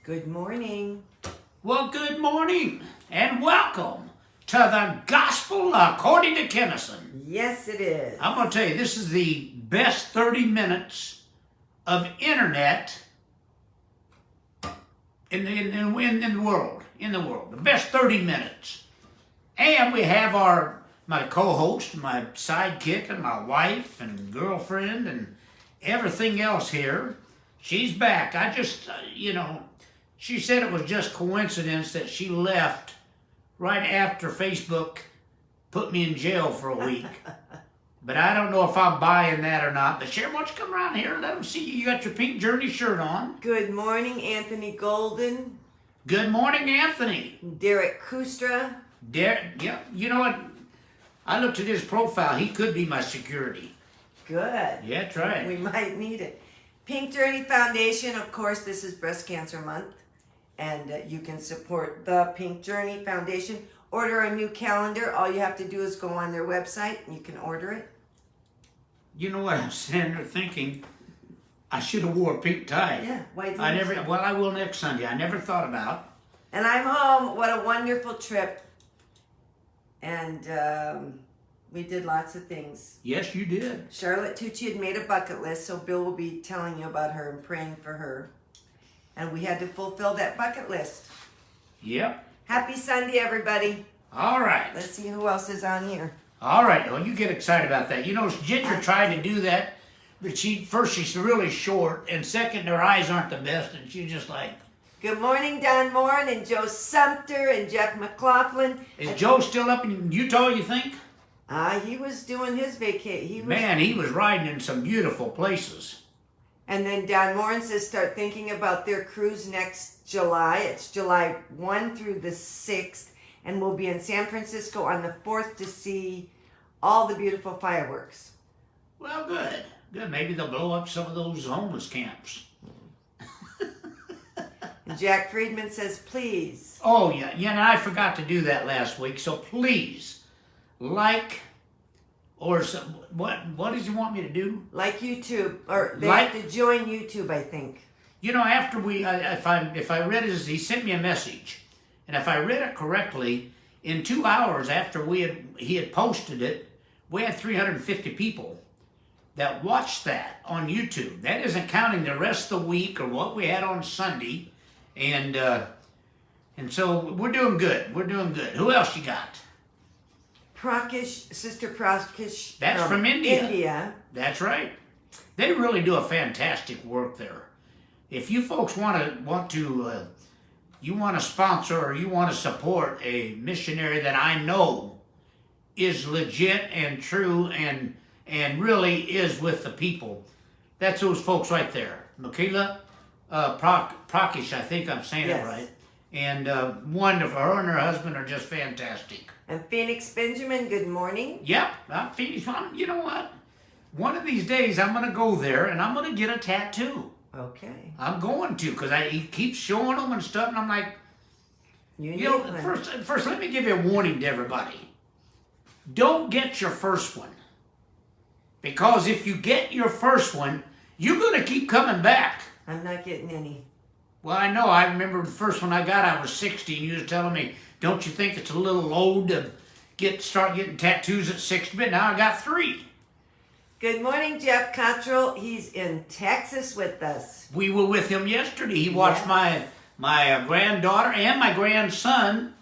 Good morning. Well, good morning and welcome to the Gospel According to Kinison. Yes, it is. I'm going to tell you, this is the best 30 minutes of internet in the world. The best 30 minutes. And we have my co-host, my sidekick, and my wife and girlfriend and everything else here. She's back. She said it was just coincidence that she left right after Facebook put me in jail for a week. But I don't know if I'm buying that or not. But Sharon, why don't you come around here and let them see you? You got your pink Journey shirt on. Good morning, Anthony Golden. Good morning, Anthony. Derek Kustra. Yeah, you know what? I looked at his profile. He could be my security. Good. Yeah, try it. We might need it. Pink Journey Foundation, of course, this is Breast Cancer Month. And you can support the Pink Journey Foundation. Order a new calendar. All you have to do is go on their website and you can order it. You know what I'm sitting there thinking? I should have wore a pink tie. Yeah, why didn't you? Well, I will next Sunday. I never thought about. And I'm home. What a wonderful trip. And we did lots of things. Yes, you did. Charlotte Tucci had made a bucket list, so Bill will be telling you about her and praying for her. And we had to fulfill that bucket list. Yep. Happy Sunday, everybody. All right. Let's see who else is on here. All right. Well, you get excited about that. You know, Ginger tried to do that, but she's really short, and second, her eyes aren't the best, and she's just like. Good morning, Don Morin and Joe Sumter and Jeff McLaughlin. Is Joe still up in Utah, you think? He was doing his vacation. Man, he was riding in some beautiful places. And then Don Morin says start thinking about their cruise next July. It's July 1 through the 6th. And we'll be in San Francisco on the 4th to see all the beautiful fireworks. Well, good. Good. Maybe they'll blow up some of those homeless camps. And Jack Friedman says, please. Oh, yeah. And I forgot to do that last week. So please, what did you want me to do? Like YouTube, or they have to join YouTube, I think. You know, after if I read his, he sent me a message, and if I read it correctly, in 2 hours after he had posted it, we had 350 people that watched that on YouTube. That isn't counting the rest of the week or what we had on Sunday, and so we're doing good. We're doing good. Who else you got? Sister Prakesh. That's from India. That's right. They really do a fantastic work there. If you folks want to sponsor or you want to support a missionary that I know is legit and true and really is with the people, that's those folks right there. Michaela Prakesh, I think I'm saying it right. And wonderful. Her and her husband are just fantastic. And Phoenix Benjamin, good morning. Yep, Phoenix. You know what? One of these days I'm going to go there and I'm going to get a tattoo. Okay. I'm going to because he keeps showing them and stuff, and I'm like, first let me give you a warning to everybody. Don't get your first one. Because if you get your first one, you're going to keep coming back. I'm not getting any. Well, I know. I remember the first one I got, I was 60, and you were telling me, don't you think it's a little old to start getting tattoos at 60? But now I got 3. Good morning, Jeff Cottrell. He's in Texas with us. We were with him yesterday. He watched my granddaughter and my grandson,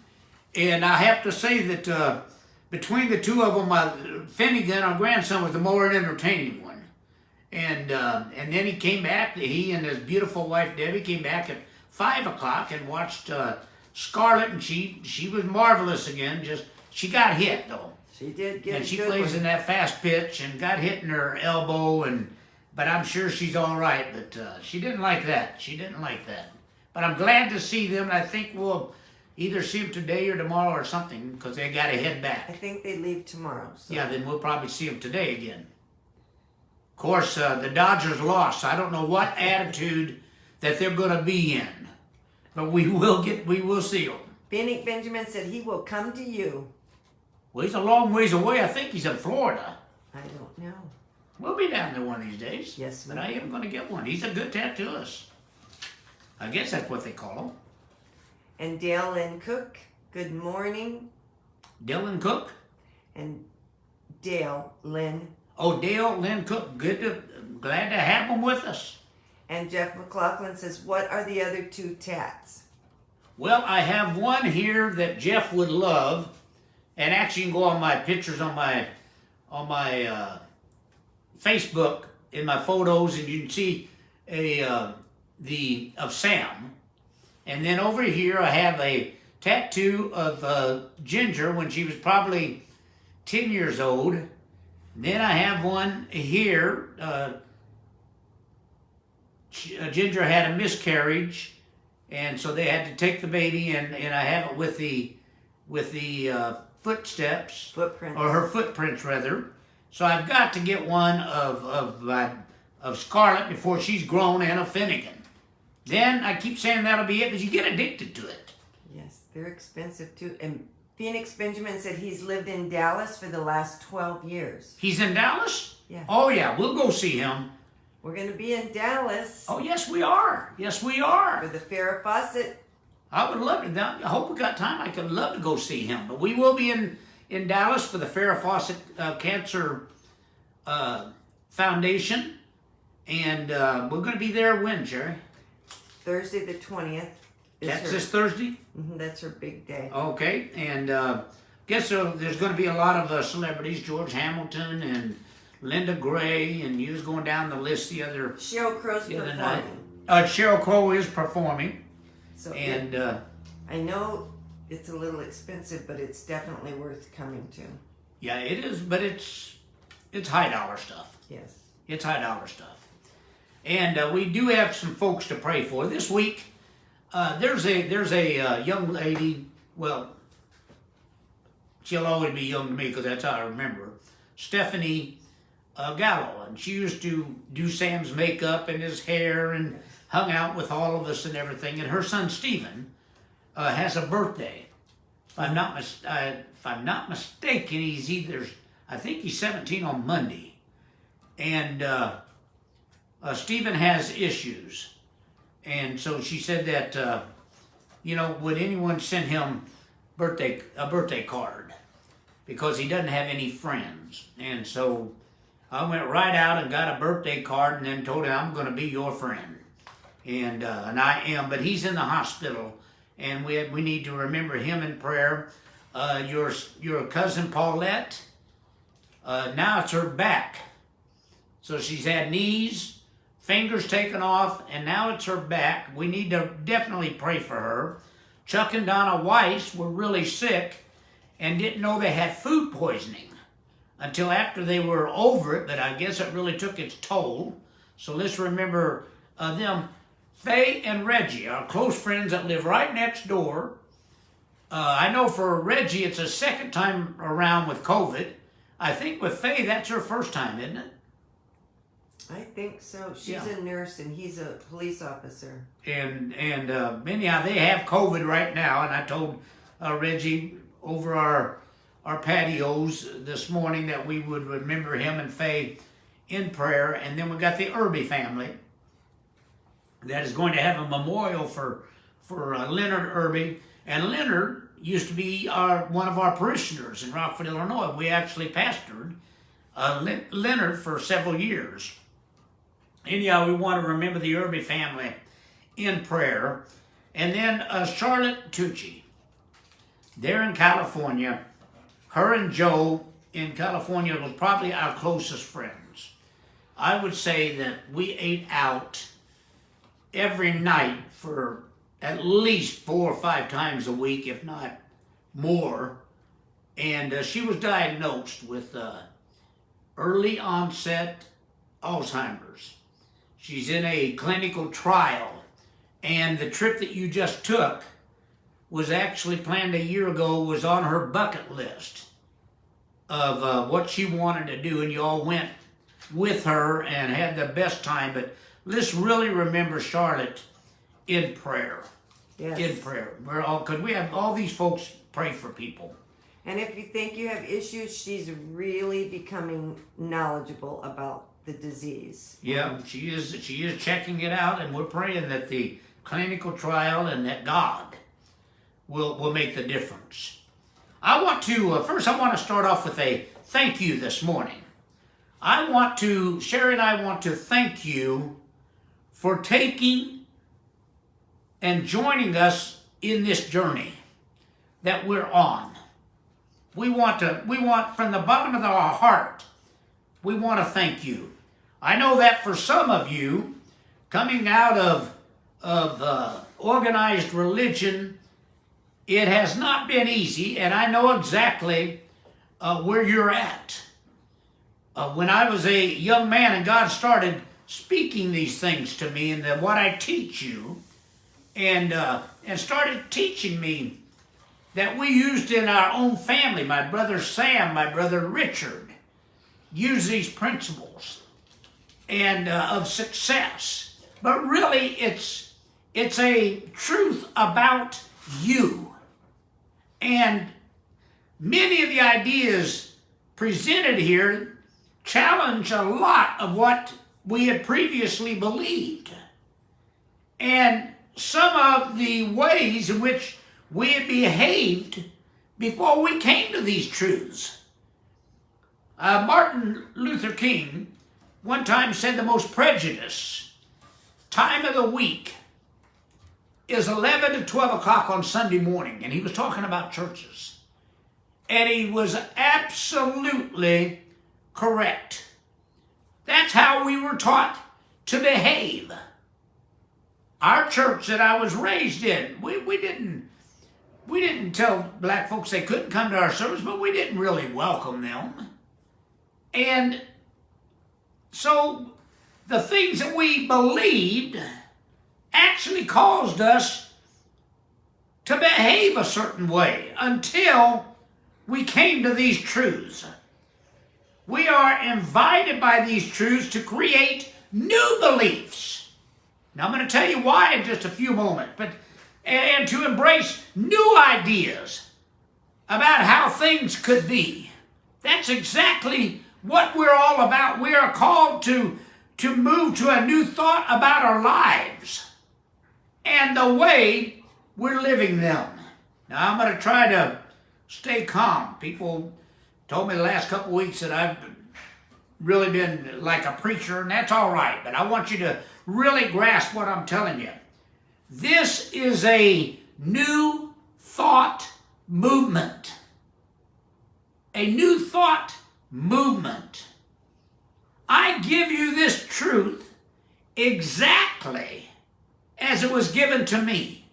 and I have to say that between the two of them, Finnegan, our grandson, was the more entertaining one. And then he came back. He and his beautiful wife Debbie came back at 5 o'clock and watched Scarlett, and she was marvelous again. She got hit though. She did get. And she plays in that fast pitch and got hit in her elbow, but I'm sure she's all right. But she didn't like that. But I'm glad to see them. And I think we'll either see them today or tomorrow or something because they got to head back. I think they leave tomorrow. So. Yeah, then we'll probably see them today again. Of course, the Dodgers lost. I don't know what attitude that they're going to be in, but we will see them. Phoenix Benjamin said he will come to you. Well, he's a long ways away. I think he's in Florida. I don't know. We'll be down there one of these days. Yes, but I am going to get one. He's a good tattooist. I guess that's what they call them. And Dale Lynn Cook, good morning. Dylan Cook? And Dale Lynn. Oh, Dale Lynn Cook. Glad to have them with us. And Jeff McLaughlin says, what are the other 2 tats? Well, I have one here that Jeff would love, and actually you can go on my pictures on my Facebook in my photos, and you can see of Sam. And then over here I have a tattoo of Ginger when she was probably 10 years old. Then I have one here. Ginger had a miscarriage, and so they had to take the baby, and I have it with the footsteps, or her footprints rather. So I've got to get one of Scarlett before she's grown, and of Finnegan. Then I keep saying that'll be it, but you get addicted to it. Yes, they're expensive too. And Phoenix Benjamin said he's lived in Dallas for the last 12 years. He's in Dallas? Yeah. Oh yeah, we'll go see him. We're going to be in Dallas. Oh yes, we are. Yes, we are. For the Farrah Fawcett. I would love to. I hope we got time. I could love to go see him. But we will be in Dallas for the Farrah Fawcett Cancer Foundation, and we're going to be there when, Jerry? Thursday the 20th. That's this Thursday? That's her big day. Okay, and guess there's going to be a lot of celebrities, George Hamilton and Linda Gray, and you was going down the list the other Sheryl Crow's night. performing. Sheryl Crow is performing, So and I know it's a little expensive, but it's definitely worth coming to. yeah, it is, but it's high dollar stuff. Yes. It's high dollar stuff. And we do have some folks to pray for. This week, there's a young lady, well, she'll always be young to me because that's how I remember her, Stephanie Gallo. And she used to do Sam's makeup and his hair and hung out with all of us and everything. And her son, Stephen, has a birthday. If I'm not mistaken, I think he's 17 on Monday. And Stephen has issues, and so she said that, would anyone send him a birthday card, because he doesn't have any friends. And so I went right out and got a birthday card, and then told him, I'm going to be your friend, and I am. But he's in the hospital, and we need to remember him in prayer. Your cousin Paulette, now it's her back. So she's had knees, fingers taken off, and now it's her back. We need to definitely pray for her. Chuck and Donna Weiss were really sick and didn't know they had food poisoning until after they were over it, but I guess it really took its toll. So let's remember them. Faye and Reggie are close friends that live right next door. I know for Reggie it's a second time around with COVID. I think with Faye that's her first time, isn't it? I think so. She's a nurse and he's a police officer. And anyhow, they have COVID right now. And I told Reggie over our patios this morning that we would remember him and Faye in prayer. And then we got the Irby family that is going to have a memorial for Leonard Irby. And Leonard used to be one of our parishioners in Rockford, Illinois. We actually pastored Leonard for several years. Anyhow, we want to remember the Irby family in prayer. And then Charlotte Tucci. They're in California. Her and Joe in California was probably our closest friends. I would say that we ate out every night for at least 4 or 5 times a week, if not more. And she was diagnosed with early onset Alzheimer's. She's in a clinical trial, and the trip that you just took was actually planned a year ago, was on her bucket list of what she wanted to do, and you all went with her and had the best time. But let's really remember Charlotte in prayer. Yes. In prayer. Because we have all these folks pray for people. And if you think you have issues, she's really becoming knowledgeable about the disease. Yeah, she is checking it out, and we're praying that the clinical trial, and that God will make the difference. I want to, first I want to start off with a thank you this morning. Sherry and I want to thank you for taking and joining us in this journey that we're on. We want from the bottom of our heart, we want to thank you. I know that for some of you, coming out of organized religion, it has not been easy, and I know exactly where you're at. When I was a young man and God started speaking these things to me and what I teach you, and started teaching me that we used in our own family, my brother Sam, my brother Richard, use these principles and of success. But really, it's a truth about you. And many of the ideas presented here challenge a lot of what we had previously believed. And some of the ways in which we had behaved before we came to these truths. Martin Luther King one time said the most prejudiced time of the week is 11 to 12 o'clock on Sunday morning, and he was talking about churches. And he was absolutely correct. That's how we were taught to behave. Our church that I was raised in, we didn't tell black folks they couldn't come to our service, but we didn't really welcome them. And so the things that we believed actually caused us to behave a certain way until we came to these truths. We are invited by these truths to create new beliefs. Now I'm going to tell you why in just a few moments, and to embrace new ideas about how things could be. That's exactly what we're all about. We are called to move to a new thought about our lives and the way we're living them. Now I'm going to try to stay calm. People told me the last couple of weeks that I've really been like a preacher, and that's all right, but I want you to really grasp what I'm telling you. This is a new thought movement. A new thought movement. I give you this truth exactly as it was given to me.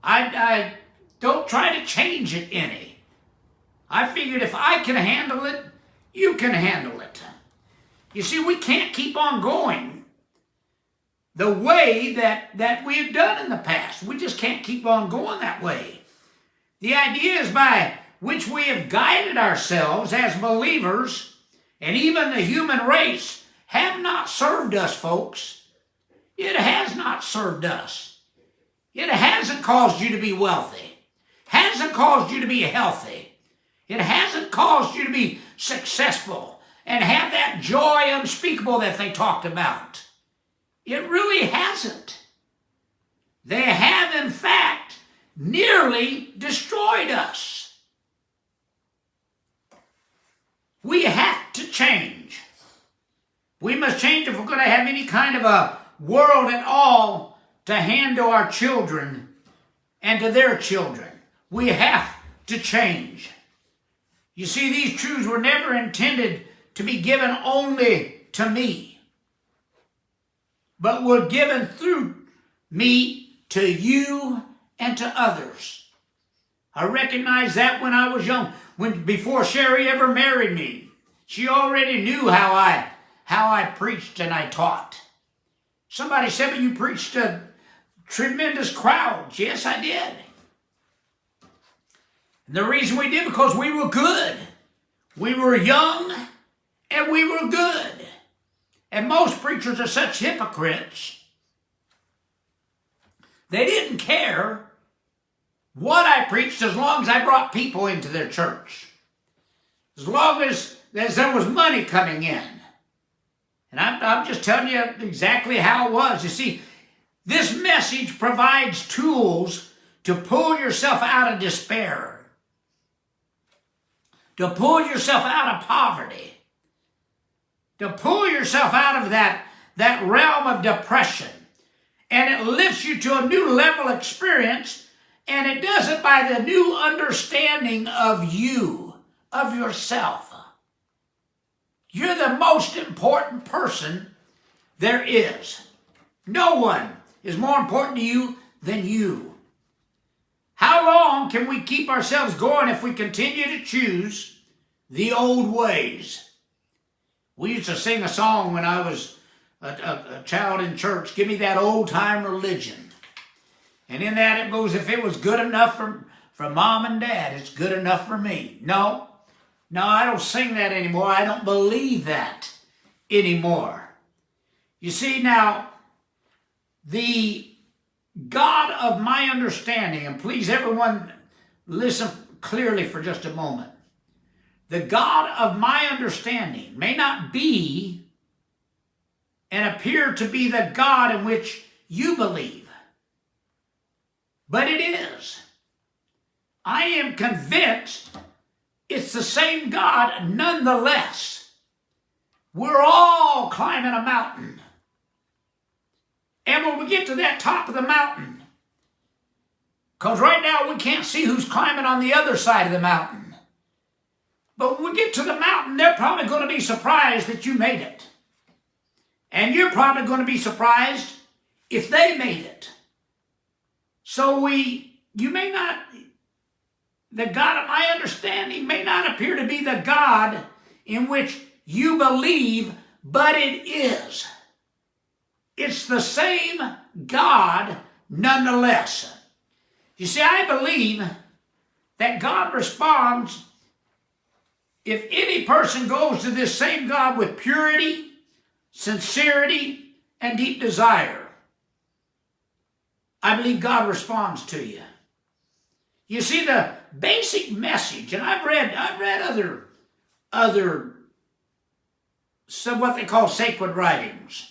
I don't try to change it any. I figured if I can handle it, you can handle it. You see, we can't keep on going the way that we've done in the past. We just can't keep on going that way. The ideas by which we have guided ourselves as believers and even the human race have not served us, folks. It has not served us. It hasn't caused you to be wealthy. Hasn't caused you to be healthy. It hasn't caused you to be successful and have that joy unspeakable that they talked about. It really hasn't. They have, in fact, nearly destroyed us. We have to change. We must change if we're going to have any kind of a world at all to hand to our children and to their children. We have to change. You see, these truths were never intended to be given only to me, but were given through me to you and to others. I recognized that when I was young, before Sherry ever married me. She already knew how I preached and I taught. Somebody said, "But you preached to tremendous crowds." Yes, I did. And the reason we did, because we were good. We were young and we were good. And most preachers are such hypocrites. They didn't care what I preached as long as I brought people into their church. As long as there was money coming in. And I'm just telling you exactly how it was. You see, This message provides tools to pull yourself out of despair, to pull yourself out of poverty, to pull yourself out of that realm of depression. And it lifts you to a new level of experience, and it does it by the new understanding of you, of yourself. You're the most important person there is. No one is more important to you than you. How long can we keep ourselves going if we continue to choose the old ways? We used to sing a song when I was a child in church, give me that old-time religion. And in that it goes, if it was good enough for mom and dad, it's good enough for me. No, I don't sing that anymore. I don't believe that anymore. You see, now, the God of my understanding, and please everyone listen clearly for just a moment. The God of my understanding may not be and appear to be the God in which you believe, but it is. I am convinced it's the same God nonetheless. We're all climbing a mountain. And when we get to that top of the mountain, because right now we can't see who's climbing on the other side of the mountain. But when we get to the mountain, they're probably going to be surprised that you made it. And you're probably going to be surprised if they made it. So you may not, the God of my understanding may not appear to be the God in which you believe, but it is. It's the same God nonetheless. You see, I believe that God responds if any person goes to this same God with purity, sincerity, and deep desire. I believe God responds to you. You see, the basic message, and I've read other some what they call sacred writings.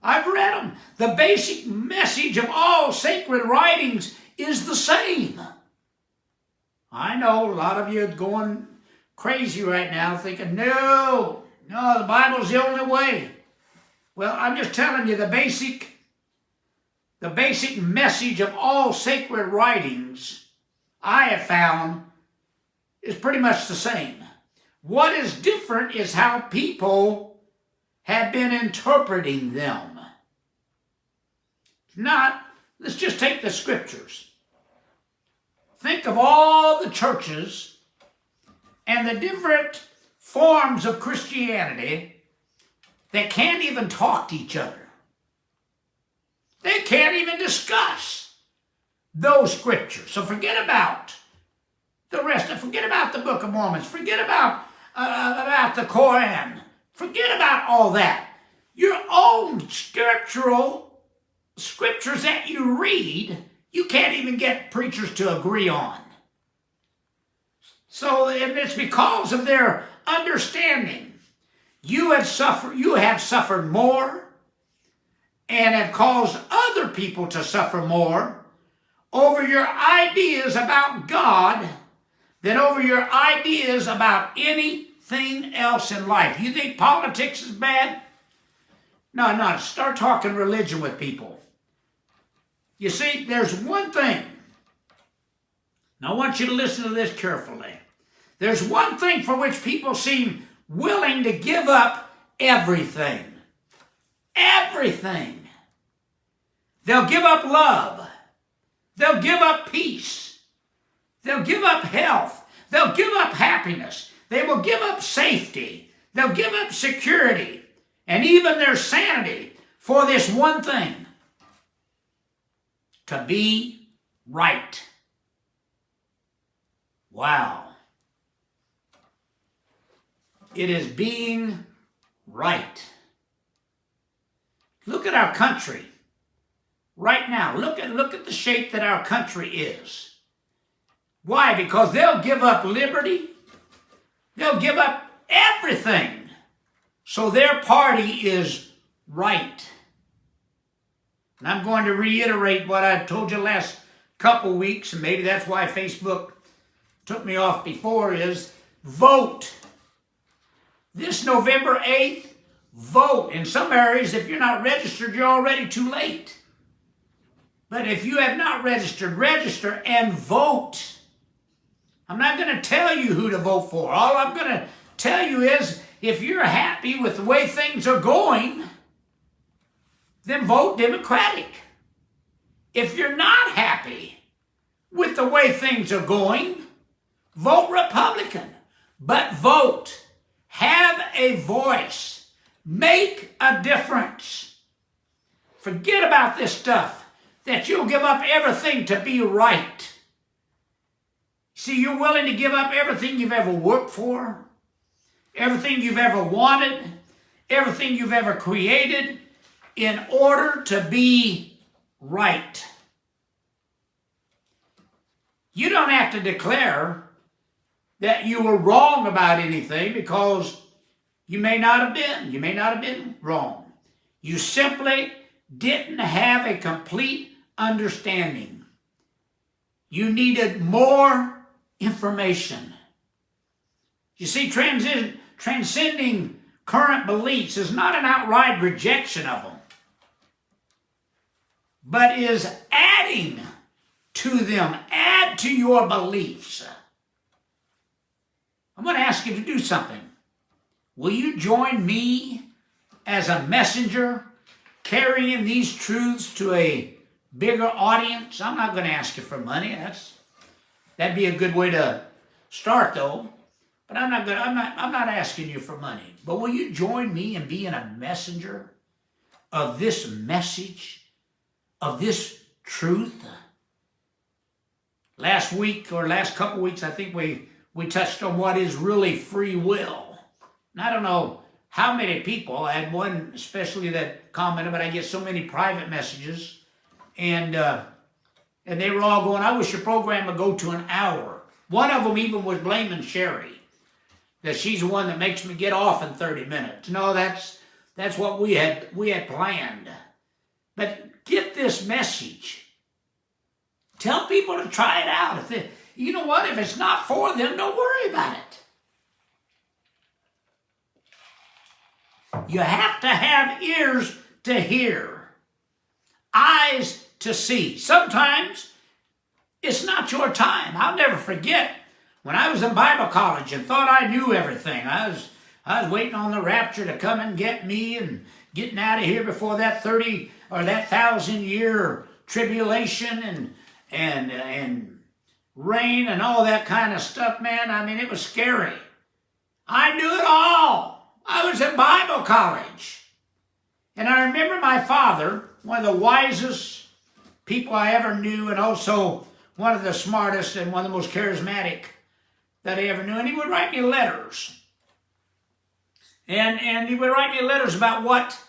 I've read them. The basic message of all sacred writings is the same. I know a lot of you are going crazy right now thinking, no, the Bible's the only way. Well, I'm just telling you the basic message of all sacred writings I have found is pretty much the same. What is different is how people have been interpreting them. Let's just take the scriptures. Think of all the churches and the different forms of Christianity that can't even talk to each other. They can't even discuss those scriptures. So forget about the rest. Forget about the Book of Mormon. Forget about the Koran. Forget about all that. Your own scriptures that you read, you can't even get preachers to agree on. So, and it's because of their understanding. You have suffered more and have caused other people to suffer more over your ideas about God than over your ideas about anything else in life. You think politics is bad? No, start talking religion with people. You see, there's one thing. Now I want you to listen to this carefully. There's one thing for which people seem willing to give up everything. Everything. They'll give up love. They'll give up peace. They'll give up health. They'll give up happiness. They will give up safety. They'll give up security and even their sanity for this one thing: to be right. Wow. It is being right. Look at our country right now. Look at the shape that our country is. Why? Because they'll give up liberty. They'll give up everything. So their party is right. And I'm going to reiterate what I told you last couple weeks, and maybe that's why Facebook took me off before, is vote. This November 8th, vote. In some areas, if you're not registered, you're already too late. But if you have not registered, register and vote. I'm not going to tell you who to vote for. All I'm going to tell you is, if you're happy with the way things are going, then vote Democratic. If you're not happy with the way things are going, vote Republican. But vote. Have a voice. Make a difference. Forget about this stuff that you'll give up everything to be right. See, you're willing to give up everything you've ever worked for, everything you've ever wanted, everything you've ever created in order to be right. You don't have to declare that you were wrong about anything, because you may not have been. You may not have been wrong. You simply didn't have a complete understanding. You needed more information. You see, transcending current beliefs is not an outright rejection of them, but is adding to them. Add to your beliefs. I'm going to ask you to do something. Will you join me as a messenger carrying these truths to a bigger audience? I'm not going to ask you for money. That'd be a good way to start, though. But I'm not asking you for money. But will you join me in being a messenger of this message, of this truth? Last week, or last couple weeks, I think we touched on what is really free will. And I don't know how many people, I had one especially that commented, but I get so many private messages, and they were all going, I wish your program would go to an hour. One of them even was blaming Sherry, that she's the one that makes me get off in 30 minutes. No, that's what we had planned. But get this message. Tell people to try it out. You know what? If it's not for them, don't worry about it. You have to have ears to hear, eyes to see. Sometimes it's not your time. I'll never forget when I was in Bible college and thought I knew everything. I was waiting on the rapture to come and get me, and getting out of here before that 30 or that 1,000-year tribulation and rain and all that kind of stuff, man. I mean, it was scary. I knew it all. I was in Bible college. And I remember my father, one of the wisest people I ever knew, and also one of the smartest and one of the most charismatic that I ever knew. And he would write me letters. And he would write me letters about what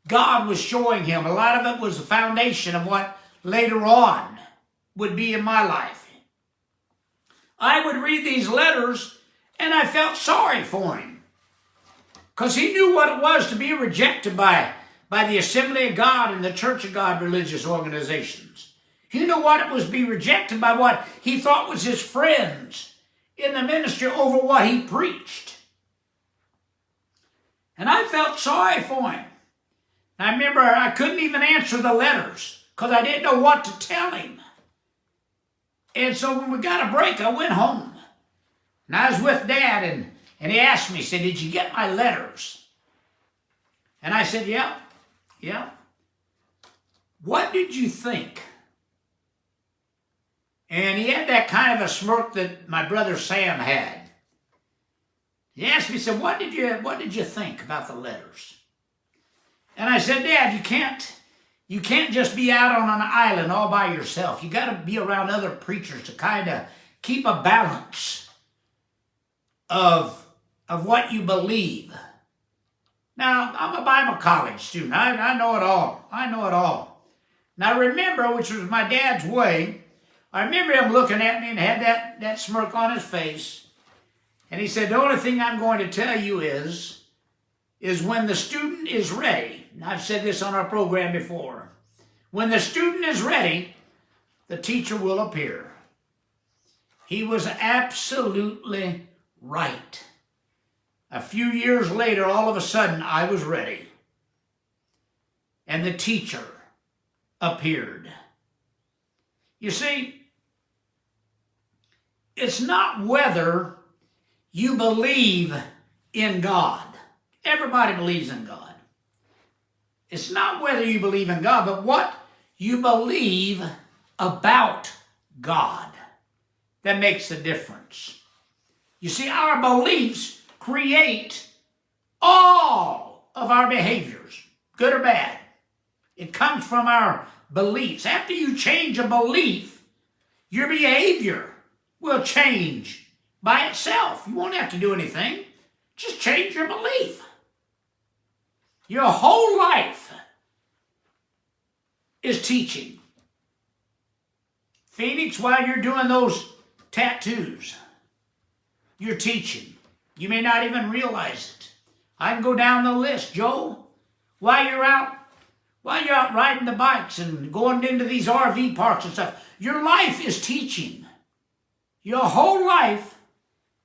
God was showing him. A lot of it was the foundation of what later on would be in my life. I would read these letters, and I felt sorry for him, because he knew what it was to be rejected by the Assembly of God and the Church of God religious organizations. He knew what it was to be rejected by what he thought was his friends in the ministry over what he preached. And I felt sorry for him. And I remember I couldn't even answer the letters because I didn't know what to tell him. And so when we got a break, I went home. And I was with Dad, and he asked me, he said, did you get my letters? And I said, yeah. What did you think? And he had that kind of a smirk that my brother Sam had. He asked me, he said, what did you think about the letters? And I said, Dad, you can't just be out on an island all by yourself. You got to be around other preachers to kind of keep a balance of what you believe. Now, I'm a Bible college student. I know it all. I know it all. Now, remember, which was my dad's way, I remember him looking at me and had that smirk on his face. And he said, the only thing I'm going to tell you is when the student is ready, and I've said this on our program before, When the student is ready, the teacher will appear. He was absolutely right. A few years later, all of a sudden, I was ready. And the teacher appeared. You see, it's not whether you believe in God. Everybody believes in God. It's not whether you believe in God, but what you believe about God that makes the difference. You see, our beliefs create all of our behaviors, good or bad. It comes from our beliefs. After you change a belief, your behavior will change by itself. You won't have to do anything. Just change your belief. Your whole life is teaching. Phoenix, while you're doing those tattoos, you're teaching. You may not even realize it. I can go down the list. Joe, while you're out riding the bikes and going into these RV parks and stuff, your life is teaching. Your whole life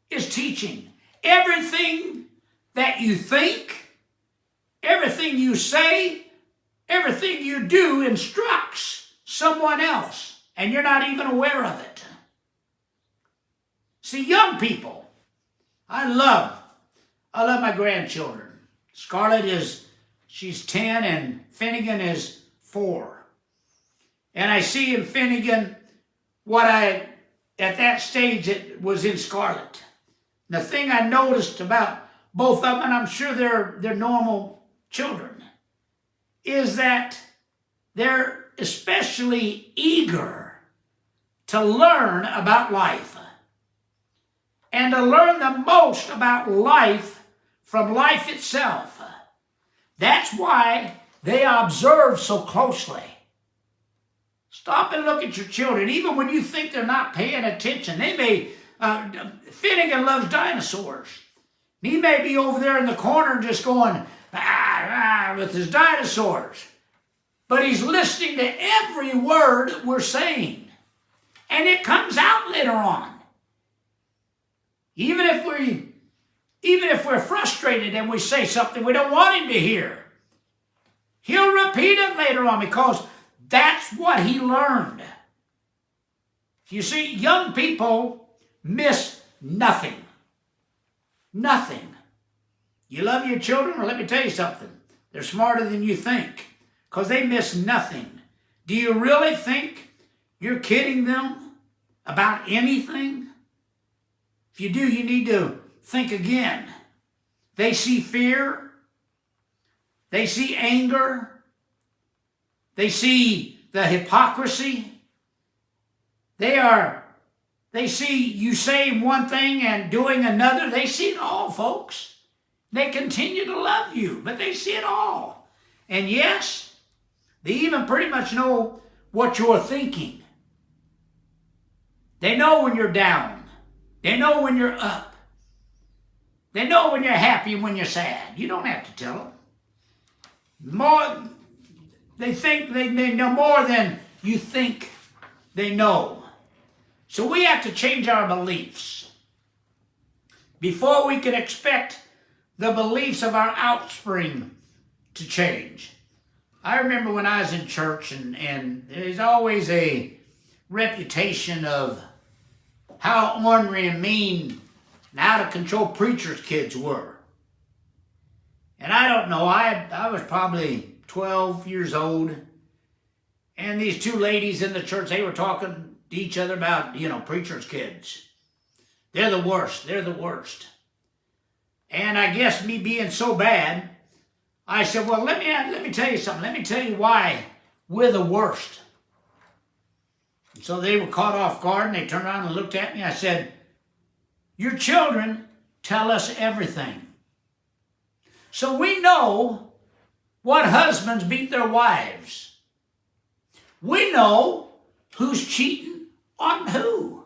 is teaching. Everything that you think, everything you say, everything you do instructs someone else, and you're not even aware of it. See, young people, I love my grandchildren. Scarlett she's 10 and Finnegan is 4. And I see in Finnegan at that stage it was in Scarlett. The thing I noticed about both of them, and I'm sure they're normal children, is that they're especially eager to learn about life and to learn the most about life from life itself. That's why they observe so closely. Stop and look at your children. Even when you think they're not paying attention, they may, Finnegan loves dinosaurs. He may be over there in the corner just going, with his dinosaurs. But he's listening to every word we're saying. And it comes out later on. Even if we're frustrated and we say something we don't want him to hear, he'll repeat it later on because that's what he learned. You see, young people miss nothing. Nothing. You love your children? Well, let me tell you something. They're smarter than you think because they miss nothing. Do you really think you're kidding them about anything? If you do, you need to think again. They see fear. They see anger. They see the hypocrisy. They see you saying one thing and doing another. They see it all, folks. They continue to love you, but they see it all. And yes, they even pretty much know what you're thinking. They know when you're down. They know when you're up. They know when you're happy and when you're sad. You don't have to tell them. They think they know more than you think they know. So we have to change our beliefs before we can expect the beliefs of our offspring to change. I remember when I was in church, and there's always a reputation of how ornery and mean and out of control preachers' kids were. And I don't know, I was probably 12 years old, and these two ladies in the church, they were talking to each other about, preachers' kids. They're the worst. They're the worst. And I guess me being so bad, I said, well, let me tell you something. Let me tell you why we're the worst. And so they were caught off guard, and they turned around and looked at me. I said, your children tell us everything. So we know what husbands beat their wives. We know who's cheating on who.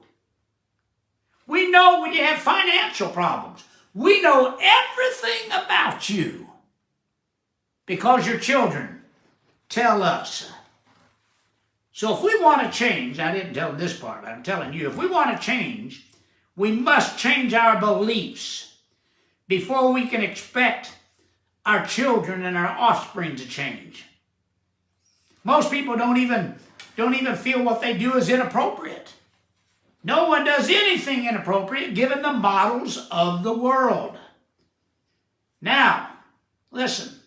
We know when you have financial problems. We know everything about you because your children tell us So if we want to change, I didn't tell them this part, I'm telling you, if we want to change, we must change our beliefs before we can expect our children and our offspring to change. Most people don't even feel what they do is inappropriate. No one does anything inappropriate given the models of the world. Now, listen.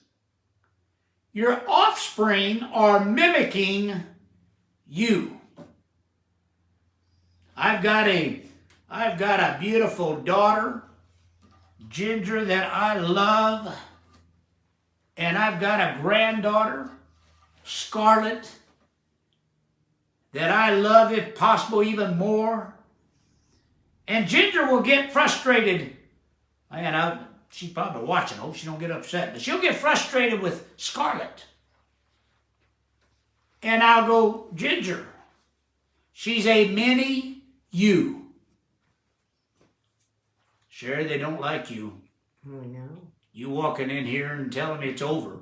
Your offspring are mimicking you. I've got a beautiful daughter, Ginger, that I love. And I've got a granddaughter, Scarlett, that I love, if possible, even more. And Ginger will get frustrated. Man, she's probably watching. I hope she don't get upset. But she'll get frustrated with Scarlett. And I'll go, Ginger, she's a mini you. Sherry, they don't like you. Oh, no. You walking in here and telling me it's over.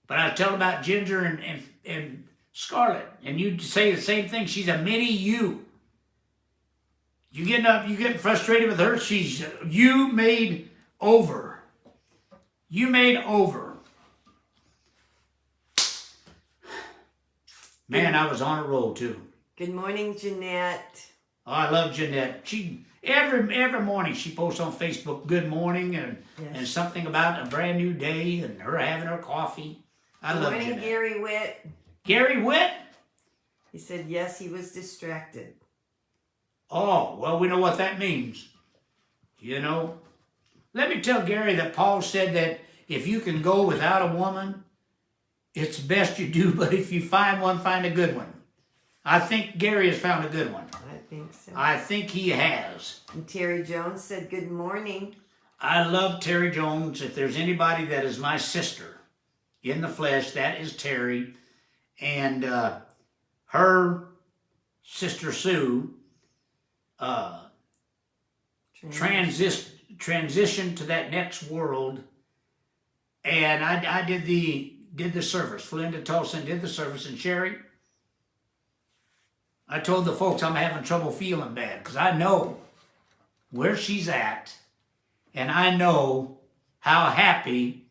But I tell about Ginger and Scarlett, and you say the same thing. She's a mini you. You getting frustrated with her? She's you made over. You made over. Man, I was on a roll too. Good morning, Jeanette. Oh, I love Jeanette. She every morning she posts on Facebook good morning and something about a brand new day and her having her coffee. I love Good morning, Jeanette. Gary Witt. Gary Witt? He said yes, he was distracted. Oh, well, we know what that means. You know? Let me tell Gary that Paul said that if you can go without a woman, it's best you do, but if you find one, find a good one. I think Gary has found a good one. I think so. I think he has. And Terry Jones said good morning. I love Terry Jones. If there's anybody that is my sister in the flesh, that is Terry. And her sister Sue transitioned to that next world. And I did the service. Flew into Tulsa and did the service. And Sherry, I told the folks I'm having trouble feeling bad because I know where she's at and I know how happy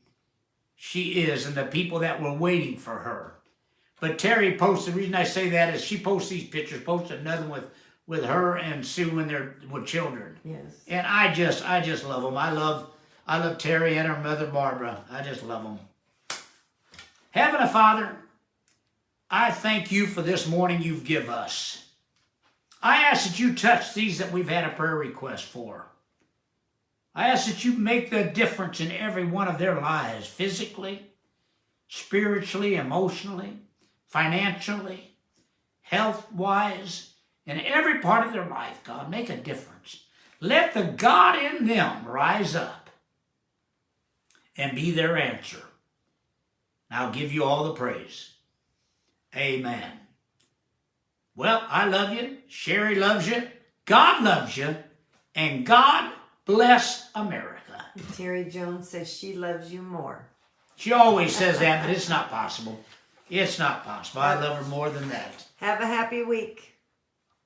she is and the people that were waiting for her. But Terry posted, the reason I say that is she posts these pictures, posted another one with her and Sue when they're with children. Yes. And I just love them. I love Terry and her mother Barbara. I just love them. Heavenly Father, I thank you for this morning you've given us. I ask that you touch these that we've had a prayer request for. I ask that you make the difference in every one of their lives, physically, spiritually, emotionally, financially, health-wise, in every part of their life, God. Make a difference. Let the God in them rise up and be their answer. And I'll give you all the praise. Amen. Well, I love you. Sherry loves you. God loves you. And God bless America. And Terry Jones says she loves you more. She always says that, but it's not possible. It's not possible. I love her more than that. Have a happy week.